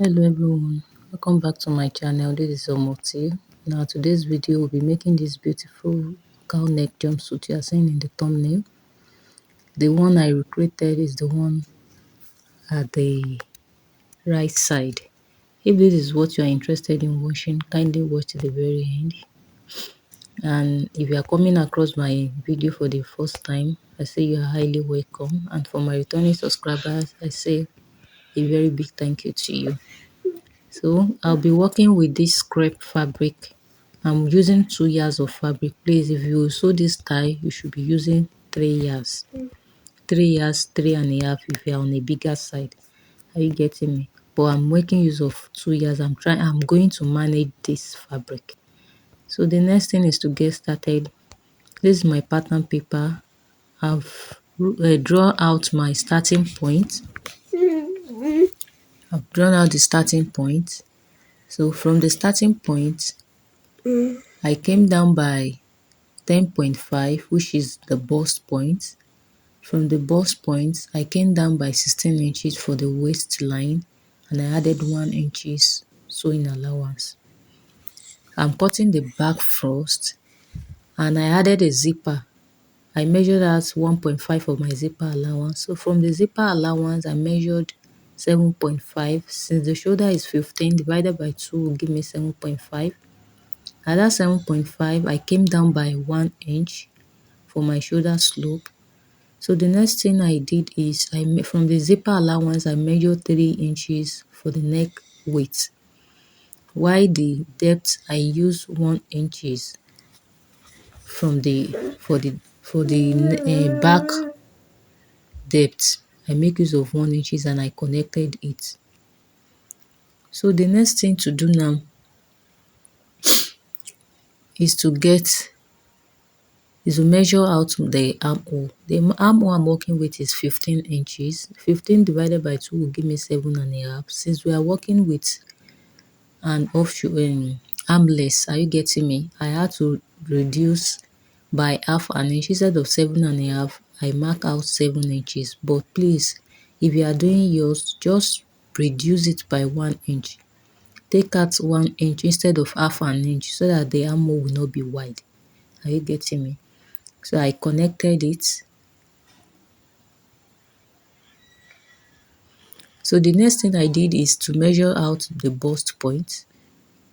Hello everyone, welcome back to my channel. This is Omoti. Now today's video will be making this beautiful cowl neck jumpsuit you are seeing in the thumbnail. The one I recreated is the one at the right side. If this is what you are interested in watching, kindly watch to the very end. And if you are coming across my video for the first time, I say you are highly welcome. And for my returning subscribers, I say a very big thank you to you. So I'll be working with this crepe fabric. I'm using 2 yards of fabric. Please, if you sew this tie, you should be using 3 yards. 3 yards, 3.5 if you're on a bigger side. Are you getting me? But I'm making use of 2 yards. I'm going to manage this fabric. So the next thing is to get started. This is my pattern paper. I've drawn out my starting point. I've drawn out the starting point. So from the starting point, I came down by 10.5, which is the bust point. From the bust point, I came down by 16 inches for the waistline, and I added 1 inches sewing allowance. I'm cutting the back first, and I added a zipper. I measured out 1.5 of my zipper allowance. So from the zipper allowance, I measured 7.5. Since the shoulder is 15, divided by 2 will give me 7.5. At that 7.5, I came down by 1 inch for my shoulder slope. So the next thing I did is from the zipper allowance, I measured 3 inches for the neck width. While the depth, I use 1 inches from the back depth. I make use of 1 inches and I connected it. So the next thing to do now is to measure out the armhole. The armhole I'm working with is 15 inches. 15 divided by 2 will give me 7.5. Since we are working with an armless, are you getting me? I had to reduce by half an inch. Instead of 7.5, I mark out 7 inches. But please, if you are doing yours, just reduce it by 1 inch. Take out 1 inch instead of half an inch so that the armhole will not be wide. Are you getting me? So I connected it. So the next thing I did is to measure out the bust point,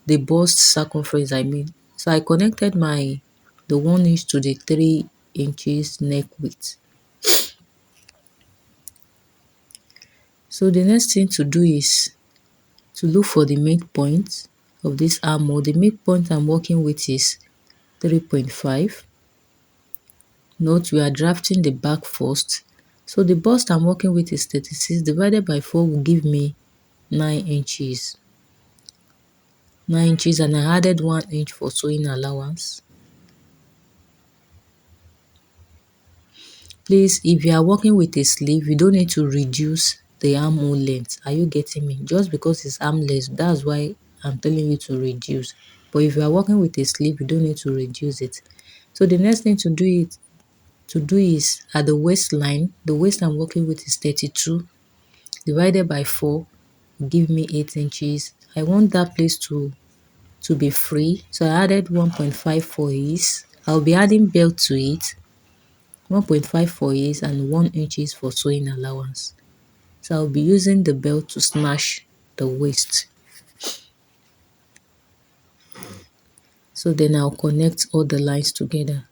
the bust circumference I mean. So I connected the 1 inch to the 3 inches neck width. So the next thing to do is to look for the midpoint of this armhole. The midpoint I'm working with is 3.5. Note we are drafting the back first. So the bust I'm working with is 36 divided by 4 will give me 9 inches. 9 inches, and I added 1 inch for sewing allowance. Please, if you are working with a sleeve, you don't need to reduce the armhole length. Are you getting me? Just because it's armless, that's why I'm telling you to reduce. But if you are working with a sleeve, you don't need to reduce it. So the next thing to do is at the waistline. The waist I'm working with is 32 divided by 4 will give me 8 inches. I want that place to be free, so I added 1.5 for ease. I'll be adding belt to it. 1.5 for ease and 1 inches for sewing allowance. So I'll be using the belt to smash the waist. So then I'll connect all the lines together.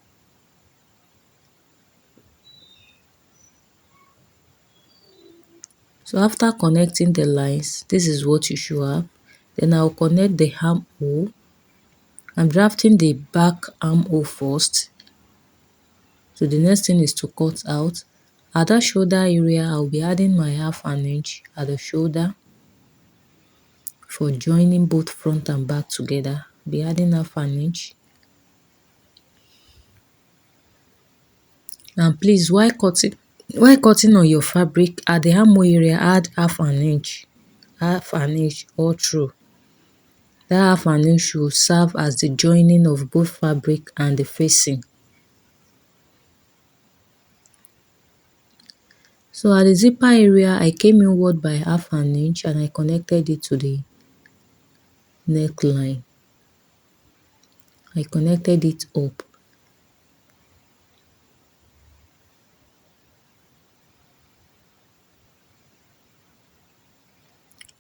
So after connecting the lines, this is what you should have. Then I'll connect the armhole. I'm drafting the back armhole first. So the next thing is to cut out. At that shoulder area, I'll be adding my half an inch at the shoulder for joining both front and back together. Be adding half an inch. And please, while cutting on your fabric, at the armhole area, add half an inch all through. That half an inch will serve as the joining of both fabric and the facing. So at the zipper area, I came inward by 1/2 inch and I connected it to the neckline. I connected it up.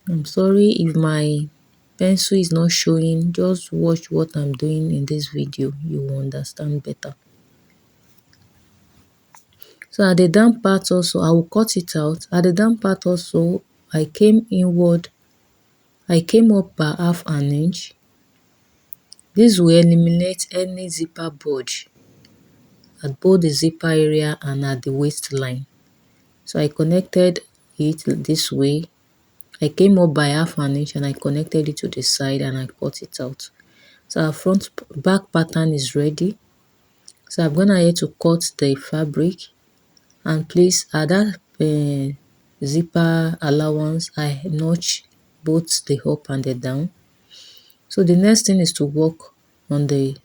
I'm sorry if my pencil is not showing. Just watch what I'm doing in this video. You will understand better. So at the down part also, I will cut it out. At the down part also, I came inward. I came up by 1/2 inch. This will eliminate any zipper bulge at both the zipper area and at the waistline. So I connected it this way. I came up by 1/2 inch and I connected it to the side and I cut it out. So our front back pattern is ready. So I'm gonna here to cut the fabric, and please at that zipper allowance I notch both the up and the down. So the next thing is to work on the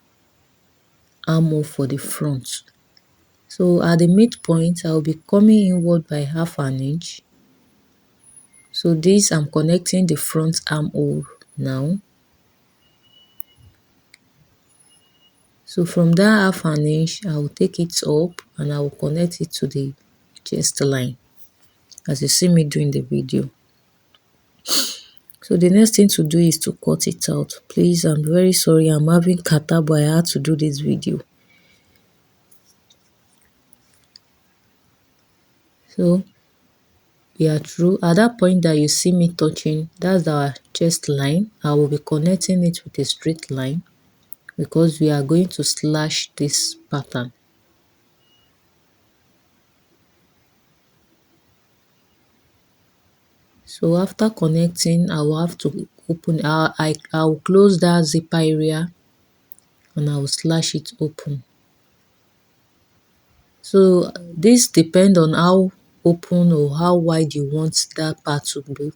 armhole for the front. So at the midpoint I will be coming inward by 1/2 inch. So this I'm connecting the front armhole now. So from that 1/2 inch, I will take it up and I will connect it to the chest line, as you see me do in the video. So the next thing to do is to cut it out. Please, I'm very sorry, I'm having kata, but I had to do this video. So we are through. At that point that you see me touching, that's our chest line. I will be connecting it with a straight line because we are going to slash this pattern. So after connecting, I will have to open, I will close that zipper area and I will slash it open. So this depends on how open or how wide you want that part to be.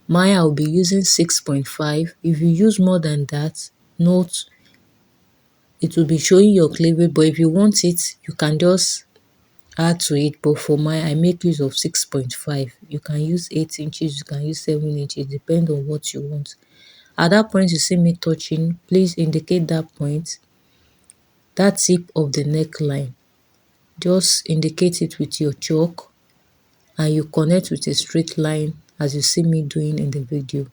Mine, I'll be using 6.5. If you use more than that, note it will be showing your cleavage, but if you want it, you can just add to it. But for mine, I make use of 6.5. You can use 8 inches, you can use 7 inches, depend on what you want. At that point you see me touching, please indicate that point, that tip of the neckline. Just indicate it with your chalk and you connect with a straight line as you see me doing in the video.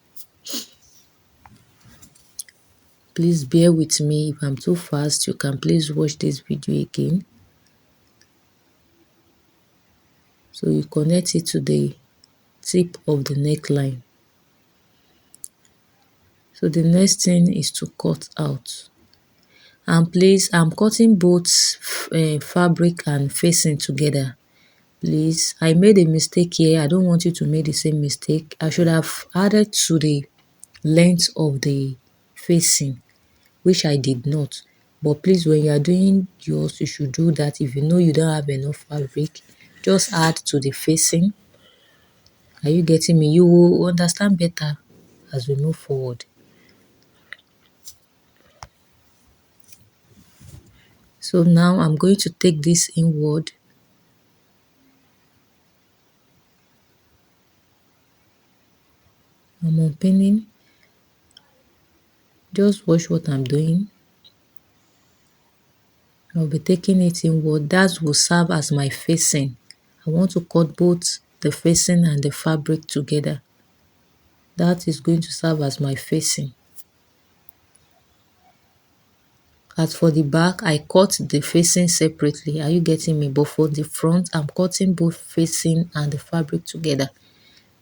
Please bear with me. If I'm too fast, you can please watch this video again. So you connect it to the tip of the neckline. So the next thing is to cut out. And please, I'm cutting both fabric and facing together. Please, I made a mistake here. I don't want you to make the same mistake. I should have added to the length of the facing, which I did not. But please, when you are doing yours, you should do that. If you know you don't have enough fabric, just add to the facing. Are you getting me? You will understand better as we move forward. So now I'm going to take this inward. I'm opening. Just watch what I'm doing. I'll be taking it inward. That will serve as my facing. I want to cut both the facing and the fabric together. That is going to serve as my facing. As for the back, I cut the facing separately. Are you getting me? But for the front, I'm cutting both facing and the fabric together.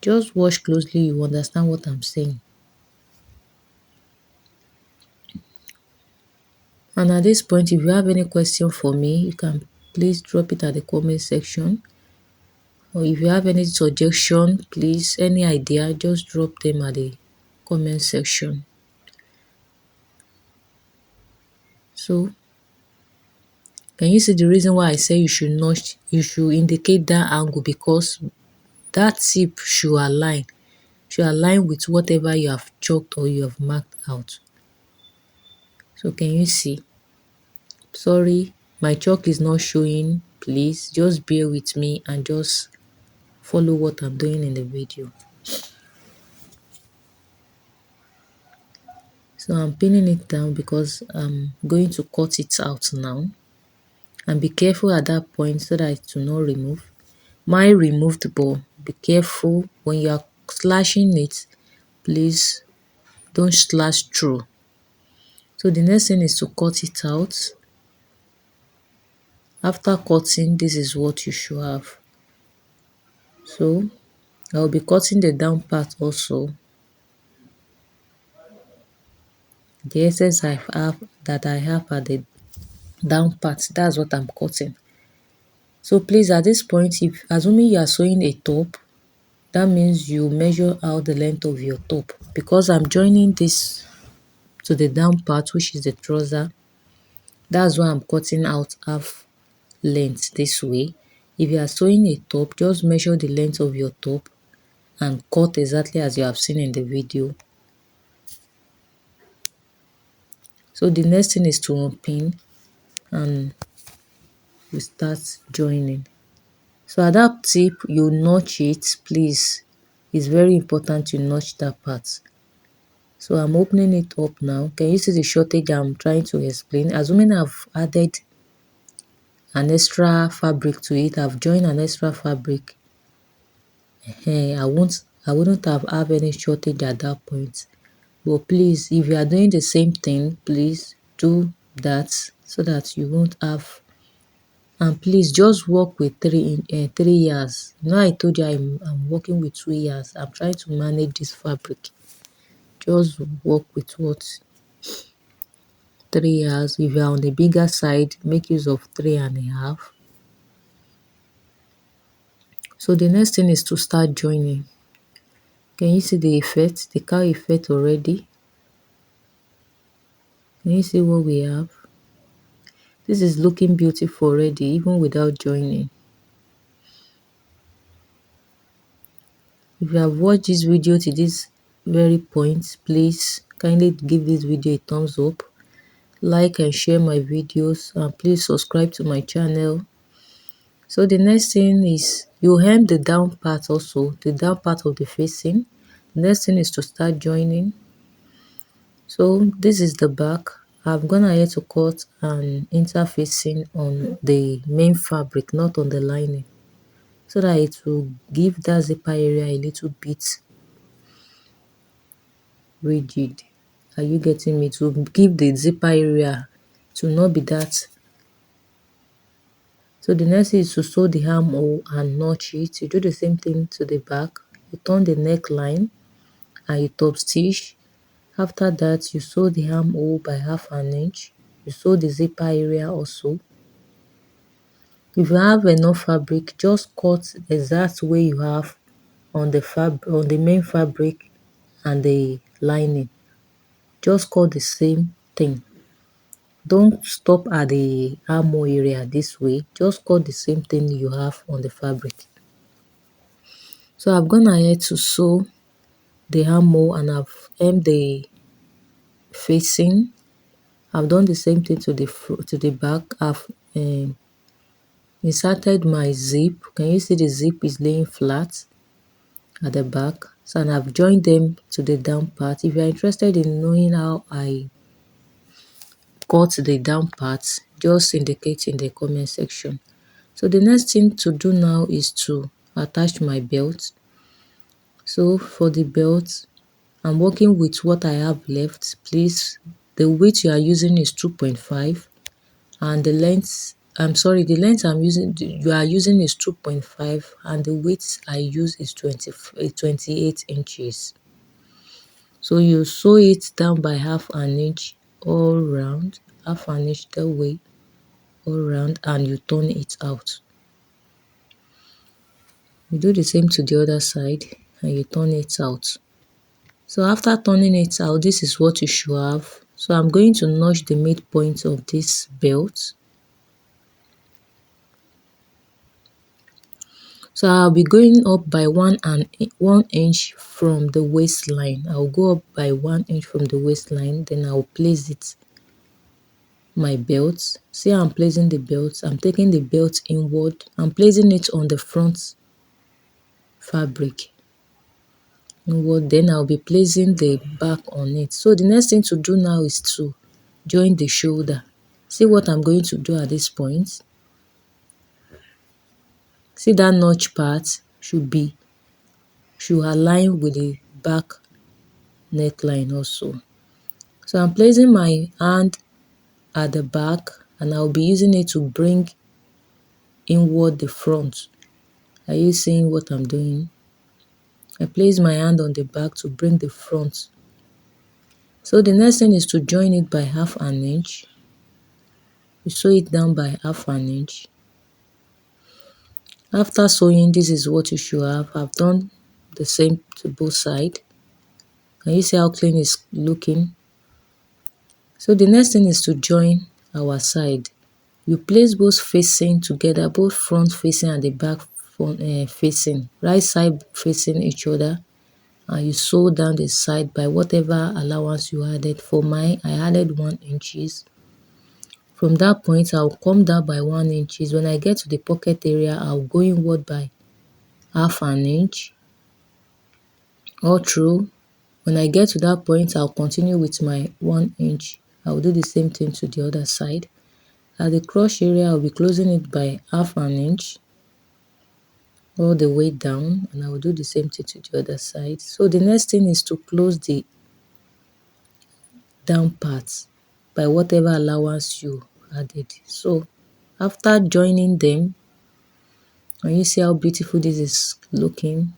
Just watch closely, you understand what I'm saying. And at this point, if you have any question for me, you can please drop it at the comment section. Or if you have any suggestion, please, any idea, just drop them at the comment section. So can you see the reason why I say you should notch, you should indicate that angle, because that tip should align with whatever you have chalked or you have marked out. So can you see? Sorry, my chalk is not showing. Please just bear with me and just follow what I'm doing in the video. So I'm pinning it down because I'm going to cut it out now. And be careful at that point so that it will not remove. Mine removed, but be careful when you are slashing it, please don't slash through. So the next thing is to cut it out. After cutting, this is what you should have. So I'll be cutting the down part also. The excess I have at the down part, that's what I'm cutting. So please, at this point, if assuming you are sewing a top, that means you measure out the length of your top. Because I'm joining this to the down part, which is the trouser, that's why I'm cutting out half length this way. If you are sewing a top, just measure the length of your top and cut exactly as you have seen in the video. So the next thing is to unpin and we start joining. So at that tip, you notch it, please. It's very important you notch that part. So I'm opening it up now. Can you see the shortage I'm trying to explain? Assuming I've added an extra fabric to it, I've joined an extra fabric. I wouldn't have any shortage at that point. But please, if you are doing the same thing, please do that so that you won't have. And please just work with 3 years. Now I told you I'm working with 2 years. I'm trying to manage this fabric. Just work with what 3 years. If you're on the bigger side, make use of 3.5. So the next thing is to start joining. Can you see the effect, the cowl effect already? Can you see what we have? This is looking beautiful already, even without joining. If you have watched this video to this very point, please kindly give this video a thumbs up, like and share my videos, and please subscribe to my channel. So the next thing is you hem the down part also, the down part of the facing. The next thing is to start joining. So this is the back. I've gone ahead to cut an interfacing on the main fabric, not on the lining, so that it will give that zipper area a little bit rigid. Are you getting me? To give the zipper area to not be that. So the next is to sew the armhole and notch it. You do the same thing to the back. You turn the neckline and you top stitch. After that, you sew the armhole by 1/2 inch. You sew the zipper area also. If you have enough fabric, just cut the exact way you have on the main fabric and the lining. Just cut the same thing. Don't stop at the armhole area this way. Just cut the same thing you have on the fabric. So I've gone ahead to sew the armhole and I've hemmed the facing. I've done the same thing to the back. I've inserted my zip. Can you see the zip is laying flat at the back? So and I've joined them to the down part. If you're interested in knowing how I cut the down part, just indicate in the comment section. So the next thing to do now is to attach my belt. So for the belt, I'm working with what I have left. Please, the width you are using is 2.5 and the length, the length you are using is 2.5 and the width I use is 28 inches. So you sew it down by 1/2 inch all round, 1/2 inch that way all round, and you turn it out. You do the same to the other side and you turn it out. So after turning it out, this is what you should have. So I'm going to notch the midpoint of this belt. So I'll be going up by 1 inch from the waistline. I'll go up by 1 inch from the waistline, then I'll place it, my belt. See how I'm placing the belt? I'm taking the belt inward. I'm placing it on the front fabric inward, then I'll be placing the back on it. So the next thing to do now is to join the shoulder. See what I'm going to do at this point. See that notch part should align with the back neckline also. So I'm placing my hand at the back and I'll be using it to bring inward the front. Are you seeing what I'm doing? I place my hand on the back to bring the front. So the next thing is to join it by 1/2 inch. You sew it down by 1/2 inch. After sewing, this is what you should have. I've done the same to both sides. Can you see how clean it's looking? So the next thing is to join our side. You place both facing together, both front facing and the back facing, right side facing each other, and you sew down the side by whatever allowance you added. For mine, I added 1 inches. From that point, I'll come down by 1 inches. When I get to the pocket area, I'll go inward by 1/2 inch all through. When I get to that point, I'll continue with my 1 inch. I'll do the same thing to the other side. At the crotch area, I'll be closing it by 1/2 inch all the way down, and I will do the same thing to the other side. So the next thing is to close the down part by whatever allowance you added. So after joining them, and you see how beautiful this is looking,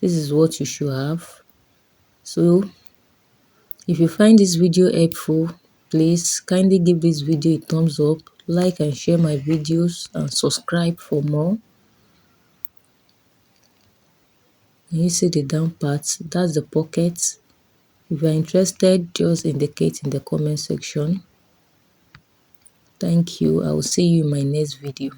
this is what you should have. So if you find this video helpful, please kindly give this video a thumbs up, like and share my videos, and subscribe for more. And you see the down part, that's the pocket. If you are interested, just indicate in the comment section. Thank you. I will see you in my next video.